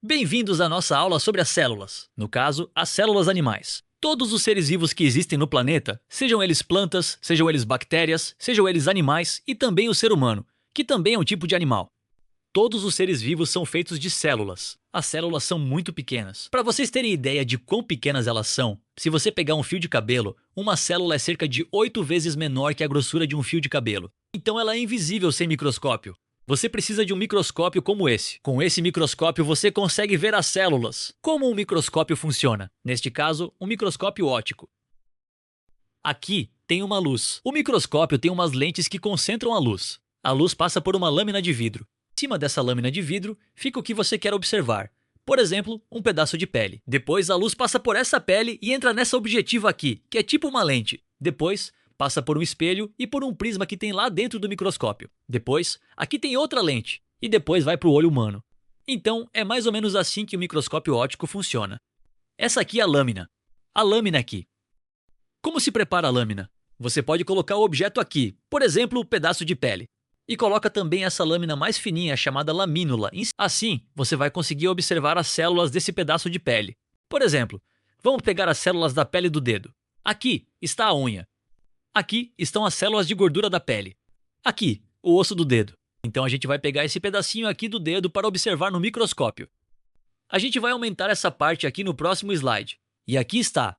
Bem-vindos à nossa aula sobre as células, no caso, as células animais. Todos os seres vivos que existem no planeta, sejam eles plantas, sejam eles bactérias, sejam eles animais e também o ser humano, que também é um tipo de animal. Todos os seres vivos são feitos de células. As células são muito pequenas. Para vocês terem ideia de quão pequenas elas são, se você pegar um fio de cabelo, uma célula é cerca de 8 vezes menor que a grossura de um fio de cabelo. Então ela é invisível sem microscópio. Você precisa de um microscópio como esse. Com esse microscópio você consegue ver as células. Como um microscópio funciona? Neste caso, um microscópio óptico. Aqui tem uma luz. O microscópio tem umas lentes que concentram a luz. A luz passa por uma lâmina de vidro. Em cima dessa lâmina de vidro fica o que você quer observar. Por exemplo, um pedaço de pele. Depois a luz passa por essa pele e entra nessa objetiva aqui, que é tipo uma lente. Depois passa por um espelho e por um prisma que tem lá dentro do microscópio. Depois, aqui tem outra lente. E depois vai para o olho humano. Então, é mais ou menos assim que o microscópio óptico funciona. Essa aqui é a lâmina. A lâmina aqui. Como se prepara a lâmina? Você pode colocar o objeto aqui, por exemplo, um pedaço de pele. E coloca também essa lâmina mais fininha chamada lamínula. Assim, você vai conseguir observar as células desse pedaço de pele. Por exemplo, vamos pegar as células da pele do dedo. Aqui está a unha. Aqui estão as células de gordura da pele. Aqui, o osso do dedo. Então a gente vai pegar esse pedacinho aqui do dedo para observar no microscópio. A gente vai aumentar essa parte aqui no próximo slide. E aqui está.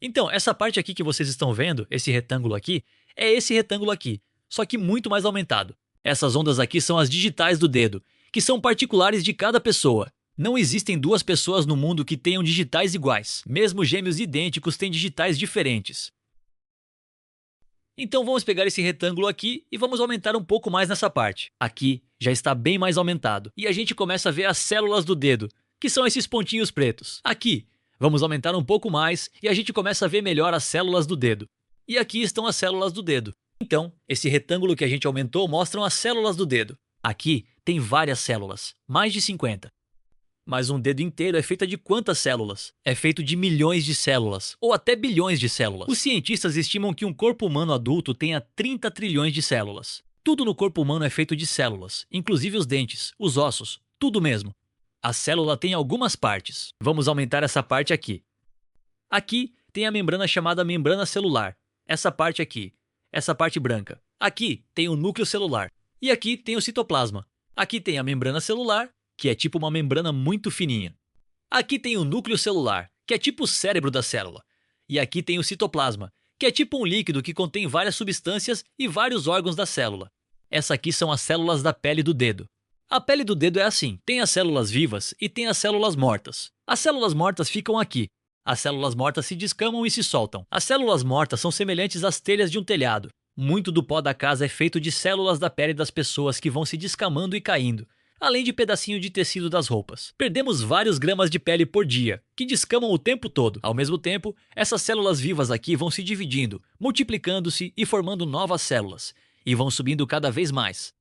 Então, essa parte aqui que vocês estão vendo, esse retângulo aqui, é esse retângulo aqui, só que muito mais aumentado. Essas ondas aqui são as digitais do dedo, que são particulares de cada pessoa. Não existem duas pessoas no mundo que tenham digitais iguais. Mesmo gêmeos idênticos têm digitais diferentes. Então vamos pegar esse retângulo aqui e vamos aumentar um pouco mais nessa parte. Aqui já está bem mais aumentado. E a gente começa a ver as células do dedo, que são esses pontinhos pretos. Aqui, vamos aumentar um pouco mais e a gente começa a ver melhor as células do dedo. E aqui estão as células do dedo. Então, esse retângulo que a gente aumentou mostra as células do dedo. Aqui tem várias células, mais de 50. Mas um dedo inteiro é feito de quantas células? É feito de milhões de células, ou até bilhões de células. Os cientistas estimam que um corpo humano adulto tenha 30 trilhões de células. Tudo no corpo humano é feito de células, inclusive os dentes, os ossos, tudo mesmo. A célula tem algumas partes. Vamos aumentar essa parte aqui. Aqui tem a membrana chamada membrana celular. Essa parte aqui. Essa parte branca. Aqui tem o núcleo celular. E aqui tem o citoplasma. Aqui tem a membrana celular, que é tipo uma membrana muito fininha. Aqui tem o núcleo celular, que é tipo o cérebro da célula. E aqui tem o citoplasma, que é tipo um líquido que contém várias substâncias e vários órgãos da célula. Essas aqui são as células da pele do dedo. A pele do dedo é assim, tem as células vivas e tem as células mortas. As células mortas ficam aqui. As células mortas se descamam e se soltam. As células mortas são semelhantes às telhas de um telhado. Muito do pó da casa é feito de células da pele das pessoas que vão se descamando e caindo, além de pedacinho de tecido das roupas. Perdemos vários gramas de pele por dia, que descamam o tempo todo. Ao mesmo tempo, essas células vivas aqui vão se dividindo, multiplicando-se e formando novas células, e vão subindo cada vez mais.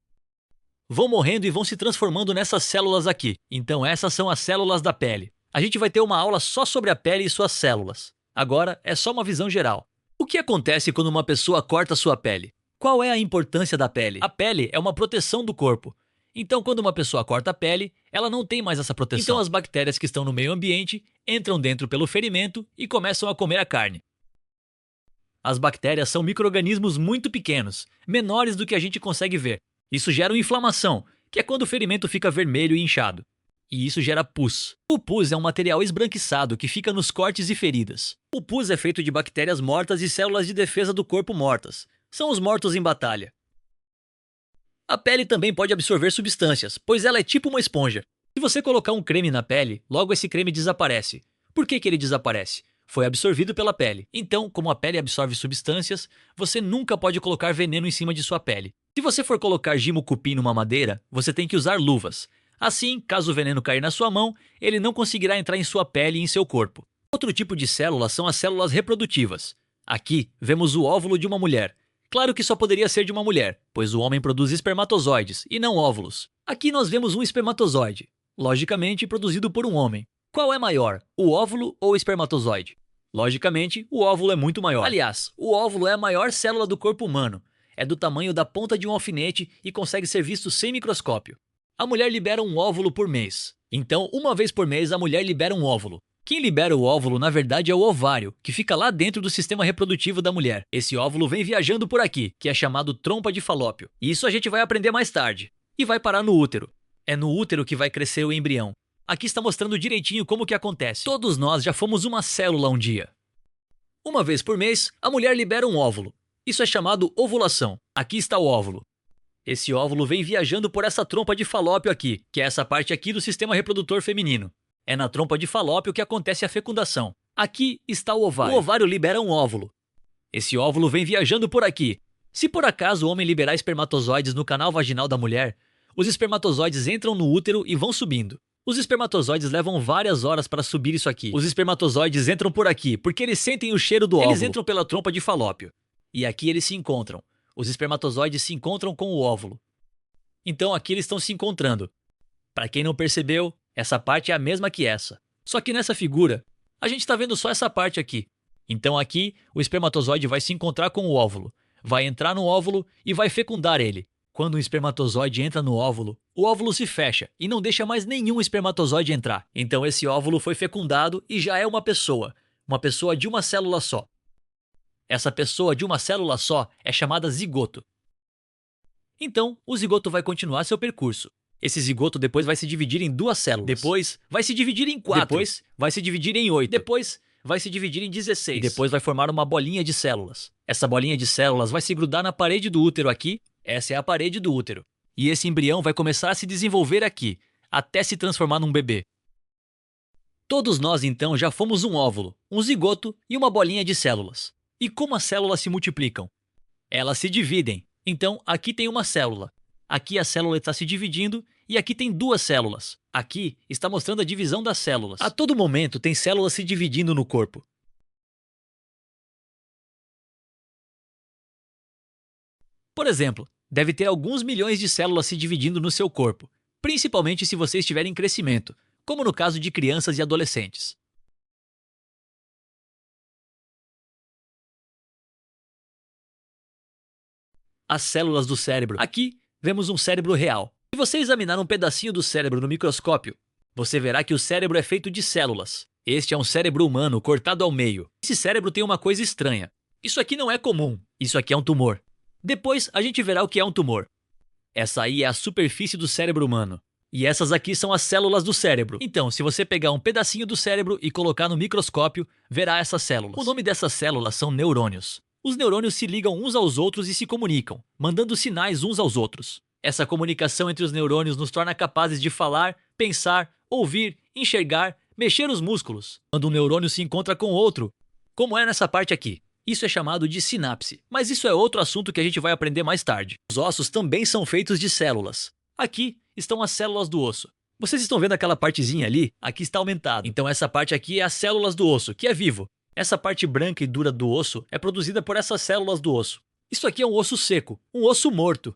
Vão morrendo e vão se transformando nessas células aqui. Então essas são as células da pele. A gente vai ter uma aula só sobre a pele e suas células. Agora é só uma visão geral. O que acontece quando uma pessoa corta sua pele? Qual é a importância da pele? A pele é uma proteção do corpo. Então, quando uma pessoa corta a pele, ela não tem mais essa proteção. Então, as bactérias que estão no meio ambiente entram dentro pelo ferimento e começam a comer a carne. As bactérias são micro-organismos muito pequenos, menores do que a gente consegue ver. Isso gera uma inflamação, que é quando o ferimento fica vermelho e inchado. E isso gera pus. O pus é um material esbranquiçado que fica nos cortes e feridas. O pus é feito de bactérias mortas e células de defesa do corpo mortas. São os mortos em batalha. A pele também pode absorver substâncias, pois ela é tipo uma esponja. Se você colocar um creme na pele, logo esse creme desaparece. Por que ele desaparece? Foi absorvido pela pele. Então, como a pele absorve substâncias, você nunca pode colocar veneno em cima de sua pele. Se você for colocar gimo cupim numa madeira, você tem que usar luvas. Assim, caso o veneno cair na sua mão, ele não conseguirá entrar em sua pele e em seu corpo. Outro tipo de células são as células reprodutivas. Aqui, vemos o óvulo de uma mulher. Claro que só poderia ser de uma mulher, pois o homem produz espermatozoides e não óvulos. Aqui nós vemos um espermatozoide, logicamente produzido por um homem. Qual é maior, o óvulo ou o espermatozoide? Logicamente, o óvulo é muito maior. Aliás, o óvulo é a maior célula do corpo humano. É do tamanho da ponta de um alfinete e consegue ser visto sem microscópio. a mulher libera um óvulo por mês. Então, uma vez por mês, a mulher libera um óvulo. Quem libera o óvulo, na verdade, é o ovário, que fica lá dentro do sistema reprodutivo da mulher. Esse óvulo vem viajando por aqui, que é chamado trompa de falópio. E isso a gente vai aprender mais tarde. E vai parar no útero. É no útero que vai crescer o embrião. Aqui está mostrando direitinho como que acontece. Todos nós já fomos uma célula um dia. Uma vez por mês, a mulher libera um óvulo. Isso é chamado ovulação. Aqui está o óvulo. Esse óvulo vem viajando por essa trompa de falópio aqui, que é essa parte aqui do sistema reprodutor feminino. É na trompa de falópio que acontece a fecundação. Aqui está o ovário. O ovário libera um óvulo. Esse óvulo vem viajando por aqui. Se por acaso o homem liberar espermatozoides no canal vaginal da mulher, os espermatozoides entram no útero e vão subindo. Os espermatozoides levam várias horas para subir isso aqui. Os espermatozoides entram por aqui porque eles sentem o cheiro do óvulo. Eles entram pela trompa de falópio. E aqui eles se encontram. Os espermatozoides se encontram com o óvulo. Então aqui eles estão se encontrando. Para quem não percebeu, essa parte é a mesma que essa. Só que nessa figura, a gente está vendo só essa parte aqui. Então aqui, o espermatozoide vai se encontrar com o óvulo, vai entrar no óvulo e vai fecundar ele. Quando o espermatozoide entra no óvulo, o óvulo se fecha e não deixa mais nenhum espermatozoide entrar. Então esse óvulo foi fecundado e já é uma pessoa de uma célula só. Essa pessoa de uma célula só é chamada zigoto. Então, o zigoto vai continuar seu percurso. Esse zigoto depois vai se dividir em 2 células. Depois vai se dividir em 4. Depois vai se dividir em 8. Depois vai se dividir em 16. E depois vai formar uma bolinha de células. Essa bolinha de células vai se grudar na parede do útero aqui. Essa é a parede do útero. E esse embrião vai começar a se desenvolver aqui, até se transformar num bebê. Todos nós então já fomos um óvulo, um zigoto e uma bolinha de células. E como as células se multiplicam? Elas se dividem. Então aqui tem uma célula. Aqui a célula está se dividindo e aqui tem 2 células. Aqui está mostrando a divisão das células. A todo momento tem células se dividindo no corpo. Por exemplo, deve ter alguns milhões de células se dividindo no seu corpo, principalmente se você estiver em crescimento, como no caso de crianças e adolescentes. As células do cérebro. Aqui vemos um cérebro real. Se você examinar um pedacinho do cérebro no microscópio, você verá que o cérebro é feito de células. Este é um cérebro humano cortado ao meio. Esse cérebro tem uma coisa estranha. Isso aqui não é comum. Isso aqui é um tumor. Depois a gente verá o que é um tumor. Essa aí é a superfície do cérebro humano. E essas aqui são as células do cérebro. Então, se você pegar um pedacinho do cérebro e colocar no microscópio, verá essas células. O nome dessas células são neurônios. Os neurônios se ligam uns aos outros e se comunicam, mandando sinais uns aos outros. Essa comunicação entre os neurônios nos torna capazes de falar, pensar, ouvir, enxergar, mexer os músculos. Quando um neurônio se encontra com outro, como é nessa parte aqui. Isso é chamado de sinapse. Mas isso é outro assunto que a gente vai aprender mais tarde. Os ossos também são feitos de células. Aqui estão as células do osso. Vocês estão vendo aquela partezinha ali? Aqui está aumentado. Então essa parte aqui é as células do osso, que é vivo. Essa parte branca e dura do osso é produzida por essas células do osso. Isso aqui é um osso seco, um osso morto.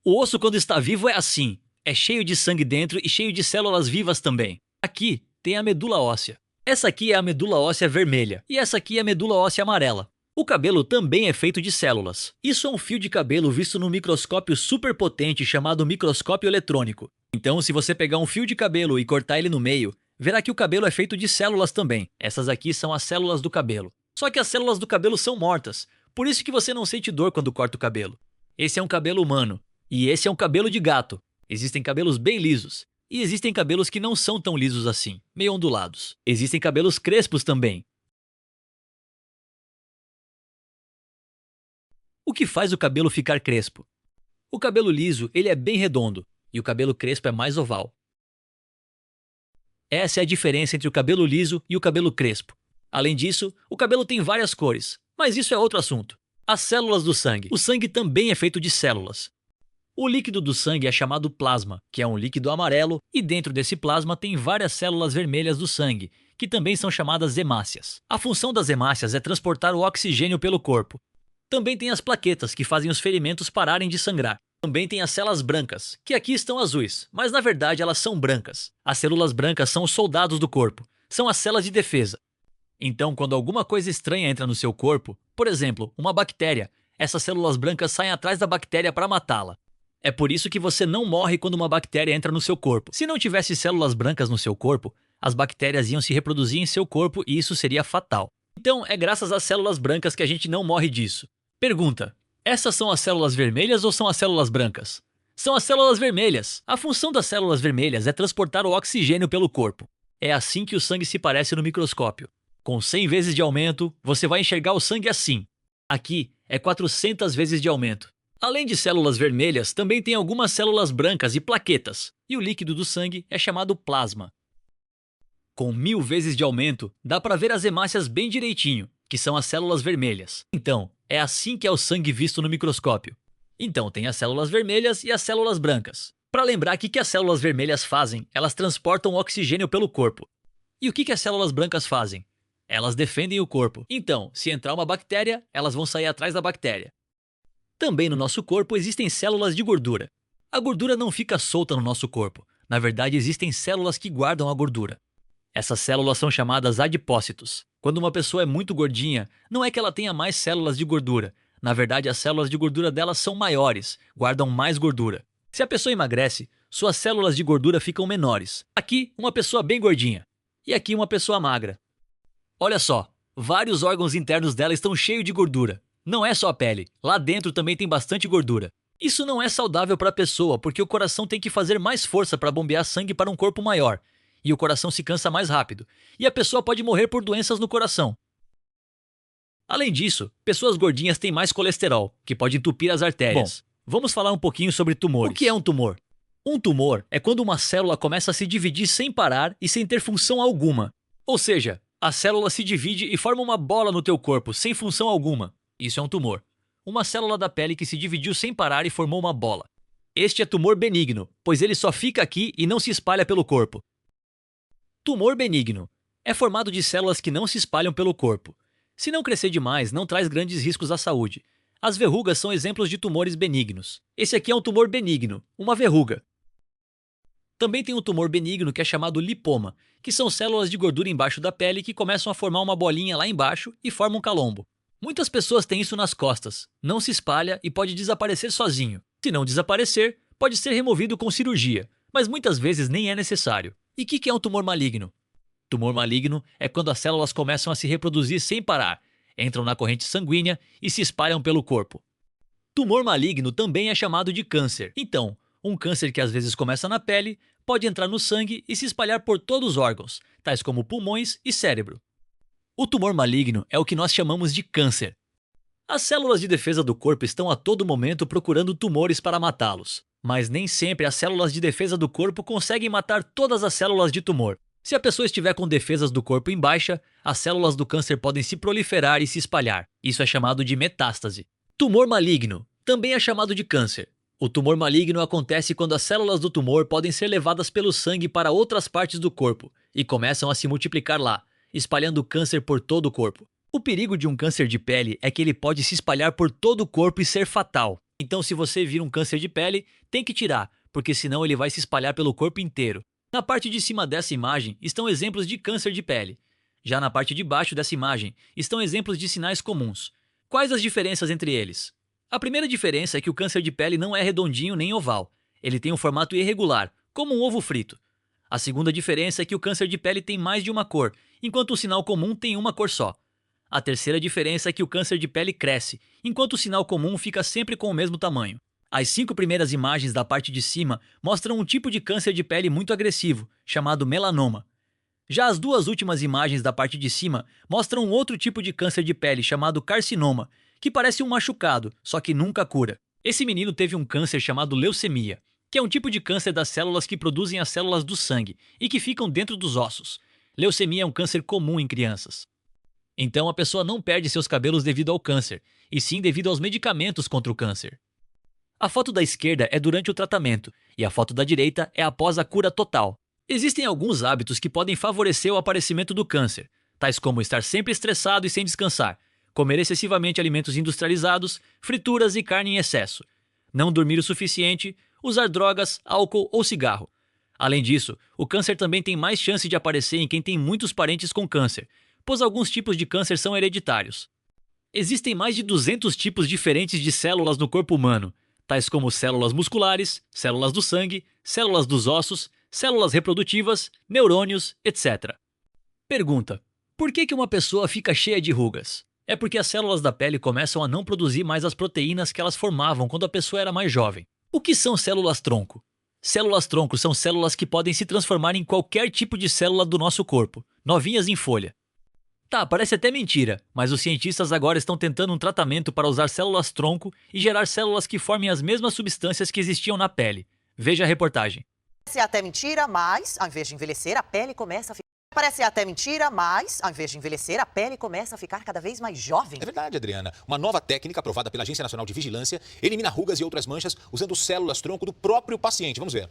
O osso, quando está vivo, é assim. É cheio de sangue dentro e cheio de células vivas também. Aqui tem a medula óssea. Essa aqui é a medula óssea vermelha e essa aqui é a medula óssea amarela. O cabelo também é feito de células. Isso é um fio de cabelo visto num microscópio super potente chamado microscópio eletrônico. Então, se você pegar um fio de cabelo e cortar ele no meio, verá que o cabelo é feito de células também. Essas aqui são as células do cabelo. Só que as células do cabelo são mortas, por isso que você não sente dor quando corta o cabelo. Esse é um cabelo humano, e esse é um cabelo de gato. Existem cabelos bem lisos, e existem cabelos que não são tão lisos assim, meio ondulados. Existem cabelos crespos também. O que faz o cabelo ficar crespo? O cabelo liso, ele é bem redondo, e o cabelo crespo é mais oval. Essa é a diferença entre o cabelo liso e o cabelo crespo. Além disso, o cabelo tem várias cores, mas isso é outro assunto. As células do sangue. O sangue também é feito de células. O líquido do sangue é chamado plasma, que é um líquido amarelo, e dentro desse plasma tem várias células vermelhas do sangue, que também são chamadas hemácias. A função das hemácias é transportar o oxigênio pelo corpo. Também tem as plaquetas, que fazem os ferimentos pararem de sangrar. Também tem as células brancas, que aqui estão azuis, mas na verdade elas são brancas. As células brancas são os soldados do corpo, são as células de defesa. Então, quando alguma coisa estranha entra no seu corpo, por exemplo, uma bactéria, essas células brancas saem atrás da bactéria para matá-la. É por isso que você não morre quando uma bactéria entra no seu corpo. Se não tivesse células brancas no seu corpo, as bactérias iam se reproduzir em seu corpo e isso seria fatal. Então, é graças às células brancas que a gente não morre disso. Pergunta: essas são as células vermelhas ou são as células brancas? São as células vermelhas. A função das células vermelhas é transportar o oxigênio pelo corpo. É assim que o sangue se parece no microscópio. Com 100 vezes de aumento, você vai enxergar o sangue assim. Aqui é 400 vezes de aumento. Além de células vermelhas, também tem algumas células brancas e plaquetas, e o líquido do sangue é chamado plasma. Com 1000 vezes de aumento, dá para ver as hemácias bem direitinho, que são as células vermelhas. Então, é assim que é o sangue visto no microscópio. Então, tem as células vermelhas e as células brancas. Para lembrar o que as células vermelhas fazem, elas transportam oxigênio pelo corpo. E o que as células brancas fazem? Elas defendem o corpo. Então, se entrar uma bactéria, elas vão sair atrás da bactéria. Também no nosso corpo existem células de gordura. A gordura não fica solta no nosso corpo. Na verdade, existem células que guardam a gordura. Essas células são chamadas adipócitos. Quando uma pessoa é muito gordinha, não é que ela tenha mais células de gordura. Na verdade, as células de gordura dela são maiores, guardam mais gordura. Se a pessoa emagrece, suas células de gordura ficam menores. Aqui, uma pessoa bem gordinha. E aqui, uma pessoa magra. Olha só, vários órgãos internos dela estão cheios de gordura. Não é só a pele, lá dentro também tem bastante gordura. Isso não é saudável para a pessoa, porque o coração tem que fazer mais força para bombear sangue para um corpo maior. E o coração se cansa mais rápido. E a pessoa pode morrer por doenças no coração. Além disso, pessoas gordinhas têm mais colesterol, que pode entupir as artérias. Bom, vamos falar um pouquinho sobre tumores. O que é um tumor? Um tumor é quando uma célula começa a se dividir sem parar e sem ter função alguma. Ou seja, a célula se divide e forma uma bola no teu corpo, sem função alguma. Isso é um tumor. Uma célula da pele que se dividiu sem parar e formou uma bola. Este é tumor benigno, pois ele só fica aqui e não se espalha pelo corpo. Tumor benigno é formado de células que não se espalham pelo corpo. Se não crescer demais, não traz grandes riscos à saúde. As verrugas são exemplos de tumores benignos. Esse aqui é um tumor benigno, uma verruga. Também tem um tumor benigno que é chamado lipoma, que são células de gordura embaixo da pele que começam a formar uma bolinha lá embaixo e formam um calombo. Muitas pessoas têm isso nas costas, não se espalha e pode desaparecer sozinho. Se não desaparecer, pode ser removido com cirurgia, mas muitas vezes nem é necessário. E o que é um tumor maligno? Tumor maligno é quando as células começam a se reproduzir sem parar, entram na corrente sanguínea e se espalham pelo corpo. Tumor maligno também é chamado de câncer. Então, um câncer que às vezes começa na pele pode entrar no sangue e se espalhar por todos os órgãos, tais como pulmões e cérebro. O tumor maligno é o que nós chamamos de câncer. As células de defesa do corpo estão a todo momento procurando tumores para matá-los, mas nem sempre as células de defesa do corpo conseguem matar todas as células de tumor. Se a pessoa estiver com defesas do corpo em baixa, as células do câncer podem se proliferar e se espalhar. Isso é chamado de metástase. Tumor maligno também é chamado de câncer. O tumor maligno acontece quando as células do tumor podem ser levadas pelo sangue para outras partes do corpo e começam a se multiplicar lá, espalhando câncer por todo o corpo. O perigo de um câncer de pele é que ele pode se espalhar por todo o corpo e ser fatal. Então, se você vir um câncer de pele, tem que tirar, porque senão ele vai se espalhar pelo corpo inteiro. Na parte de cima dessa imagem estão exemplos de câncer de pele. Já na parte de baixo dessa imagem estão exemplos de sinais comuns. Quais as diferenças entre eles? A primeira diferença é que o câncer de pele não é redondinho nem oval. Ele tem um formato irregular, como um ovo frito. A segunda diferença é que o câncer de pele tem mais de uma cor, enquanto o sinal comum tem uma cor só. A terceira diferença é que o câncer de pele cresce, enquanto o sinal comum fica sempre com o mesmo tamanho. As 5 primeiras imagens da parte de cima mostram um tipo de câncer de pele muito agressivo, chamado melanoma. Já as 2 últimas imagens da parte de cima mostram um outro tipo de câncer de pele, chamado carcinoma, que parece um machucado, só que nunca cura. Esse menino teve um câncer chamado leucemia, que é um tipo de câncer das células que produzem as células do sangue e que ficam dentro dos ossos. Leucemia é um câncer comum em crianças. Então a pessoa não perde seus cabelos devido ao câncer, e sim devido aos medicamentos contra o câncer. A foto da esquerda é durante o tratamento, e a foto da direita é após a cura total. Existem alguns hábitos que podem favorecer o aparecimento do câncer, tais como estar sempre estressado e sem descansar, comer excessivamente alimentos industrializados, frituras e carne em excesso, não dormir o suficiente, usar drogas, álcool ou cigarro. Além disso, o câncer também tem mais chance de aparecer em quem tem muitos parentes com câncer, pois alguns tipos de câncer são hereditários. Existem mais de 200 tipos diferentes de células no corpo humano, tais como células musculares, células do sangue, células dos ossos, células reprodutivas, neurônios, etc. Pergunta: por que uma pessoa fica cheia de rugas? É porque as células da pele começam a não produzir mais as proteínas que elas formavam quando a pessoa era mais jovem. O que são células-tronco? Células-tronco são células que podem se transformar em qualquer tipo de célula do nosso corpo, novinhas em folha. Tá, parece até mentira, mas os cientistas agora estão tentando um tratamento para usar células-tronco e gerar células que formem as mesmas substâncias que existiam na pele. Veja a reportagem. Parece até mentira, mas ao invés de envelhecer, a pele começa a ficar... Parece até mentira, mas ao invés de envelhecer, a pele começa a ficar cada vez mais jovem. É verdade, Adriana. Uma nova técnica aprovada pela Agência Nacional de Vigilância elimina rugas e outras manchas usando células-tronco do próprio paciente. Vamos ver.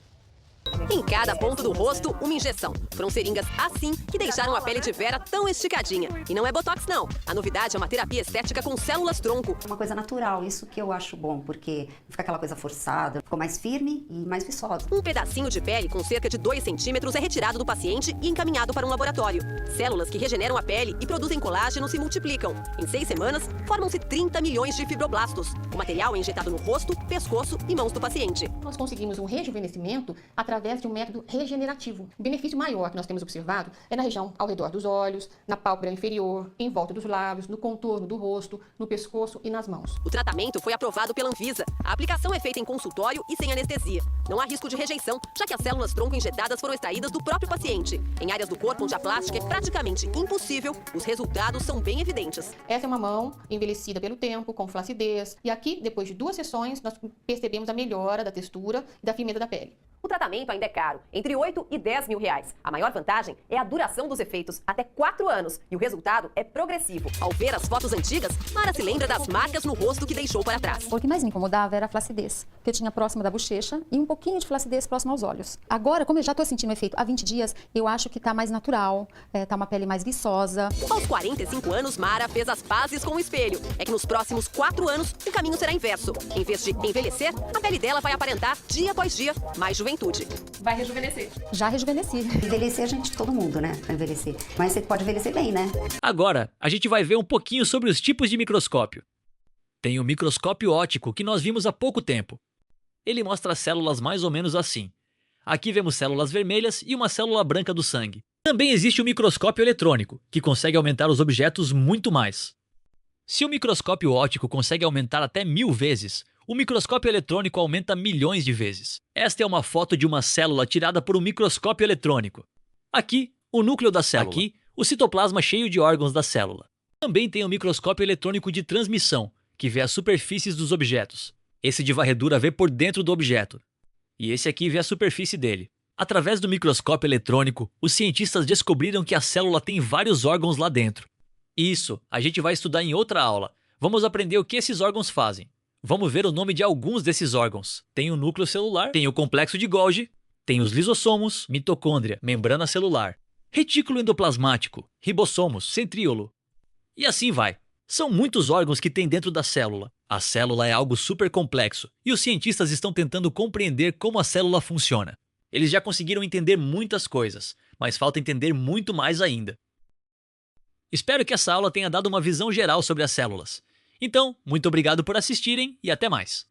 Em cada ponto do rosto, uma injeção. Foram seringas assim que deixaram a pele de Vera tão esticadinha. E não é botox, não. A novidade é uma terapia estética com células-tronco. É uma coisa natural, isso que eu acho bom, porque não fica aquela coisa forçada, ficou mais firme e mais viçosa. Um pedacinho de pele com cerca de 2 centímetros é retirado do paciente e encaminhado para um laboratório. Células que regeneram a pele e produzem colágeno se multiplicam. Em 6 semanas, formam-se 30 milhões de fibroblastos. O material é injetado no rosto, pescoço e mãos do paciente. Nós conseguimos um rejuvenescimento através de um método regenerativo. O benefício maior que nós temos observado é na região ao redor dos olhos, na pálpebra inferior, em volta dos lábios, no contorno do rosto, no pescoço e nas mãos. O tratamento foi aprovado pela Anvisa. A aplicação é feita em consultório e sem anestesia. Não há risco de rejeição, já que as células-tronco injetadas foram extraídas do próprio paciente. Em áreas do corpo onde a plástica é praticamente impossível, os resultados são bem evidentes. Essa é uma mão envelhecida pelo tempo, com flacidez. E aqui, depois de 2 sessões, nós percebemos a melhora da textura e da firmeza da pele. O tratamento ainda é caro, entre 8 e 10 mil reais. A maior vantagem é a duração dos efeitos, até 4 anos. E o resultado é progressivo. Ao ver as fotos antigas, Mara se lembra das marcas no rosto que deixou para trás. O que mais me incomodava era a flacidez, que eu tinha próxima da bochecha e um pouquinho de flacidez próximo aos olhos. Agora, como eu já estou sentindo o efeito há 20 dias, eu acho que está mais natural, está uma pele mais viçosa. Aos 45 anos, Mara fez as pazes com o espelho. É que nos próximos 4 anos, o caminho será inverso. Em vez de envelhecer, a pele dela vai aparentar, dia após dia, mais juventude. Vai rejuvenescer. Já rejuvenesci. Envelhecer, a gente, todo mundo, né? Vai envelhecer. Mas você pode envelhecer bem, né? Agora, a gente vai ver um pouquinho sobre os tipos de microscópio. Tem o microscópio óptico, que nós vimos há pouco tempo. Ele mostra as células mais ou menos assim. Aqui vemos células vermelhas e uma célula branca do sangue. Também existe o microscópio eletrônico, que consegue aumentar os objetos muito mais. Se o microscópio óptico consegue aumentar até 1000 vezes, o microscópio eletrônico aumenta milhões de vezes. Esta é uma foto de uma célula tirada por um microscópio eletrônico. Aqui, o núcleo da célula. Aqui, o citoplasma cheio de órgãos da célula. Também tem o microscópio eletrônico de transmissão, que vê as superfícies dos objetos. Esse de varredura vê por dentro do objeto. E esse aqui vê a superfície dele. Através do microscópio eletrônico, os cientistas descobriram que a célula tem vários órgãos lá dentro. Isso, a gente vai estudar em outra aula. Vamos aprender o que esses órgãos fazem. Vamos ver o nome de alguns desses órgãos. Tem o núcleo celular, tem o complexo de Golgi, tem os lisossomos, mitocôndria, membrana celular, retículo endoplasmático, ribossomos, centríolo. E assim vai. São muitos órgãos que tem dentro da célula. A célula é algo super complexo e os cientistas estão tentando compreender como a célula funciona. Eles já conseguiram entender muitas coisas, mas falta entender muito mais ainda. Espero que essa aula tenha dado uma visão geral sobre as células. Então, muito obrigado por assistirem e até mais!